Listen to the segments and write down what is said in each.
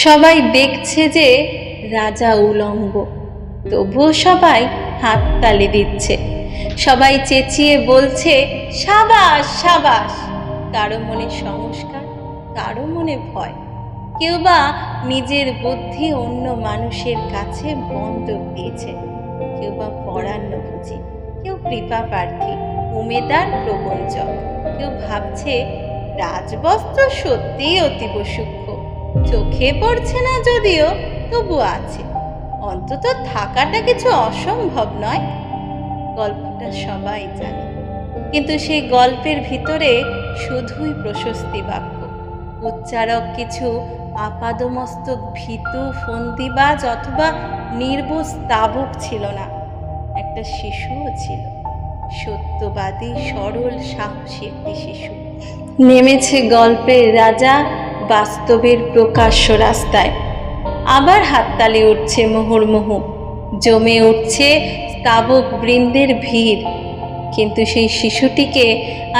সবাই দেখছে যে রাজা উলঙ্গ, তবুও সবাই হাততালি দিচ্ছে। সবাই চেঁচিয়ে বলছে সাবাস সাবাস। কারো মনে সংস্কার, কারো মনে ভয়। কেউ বা নিজের বুদ্ধি অন্য মানুষের কাছে বন্ধক দিয়েছে, কেউ বা পরান্নভোজী, কেউ কৃপা প্রার্থী, উমেদার প্রবঞ্চক। কেউ ভাবছে রাজবস্ত্র সত্যিই অতীব সূক্ষ্ম, চোখে পড়ছে না যদিও তবু আছে, অন্তত থাকাটা কিছু অসম্ভব নয়। গল্পটা সবাই জানে, কিন্তু সেই গল্পের ভিতরে শুধুই প্রশস্তি বাক্য, উচ্চারক কিছু আপাদমস্তক ভীতু ফন্দিবাজ অথবা নির্বোধ স্তাবক ছিল না। একটা শিশুও ছিল, সত্যবাদী, সরল, সাহসী একটি শিশু। নেমেছে গল্পের রাজা বাস্তবের প্রকাশ্য রাস্তায়। আবার হাততালি উঠছে মুহুর্মুহু, জমে উঠছে স্তাবক বৃন্দের ভিড়। কিন্তু সেই শিশুটিকে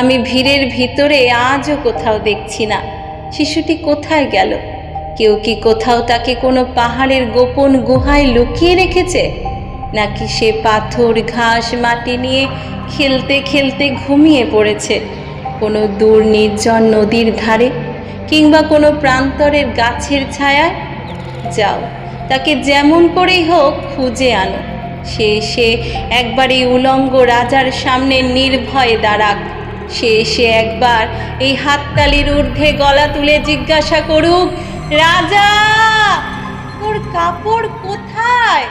আমি ভিড়ের ভিতরে আজও কোথাও দেখছি না। শিশুটি কোথায় গেল? কেউ কি কোথাও তাকে কোনো পাহাড়ের গোপন গুহায় লুকিয়ে রেখেছে? নাকি সে পাথর, ঘাস, মাটি নিয়ে খেলতে খেলতে ঘুমিয়ে পড়েছে কোনো দূর নির্জন নদীর ধারে, কিংবা কোনো প্রান্তরের গাছের ছায়ায়? যাও, তাকে যেমন করেই হোক খুঁজে আনো। সে এসে একবার এই উলঙ্গ রাজার সামনে নির্ভয়ে দাঁড়াক। সে এসে একবার এই হাততালির ঊর্ধ্বে গলা তুলে জিজ্ঞাসা করুক, রাজা, তোর কাপড় কোথায়?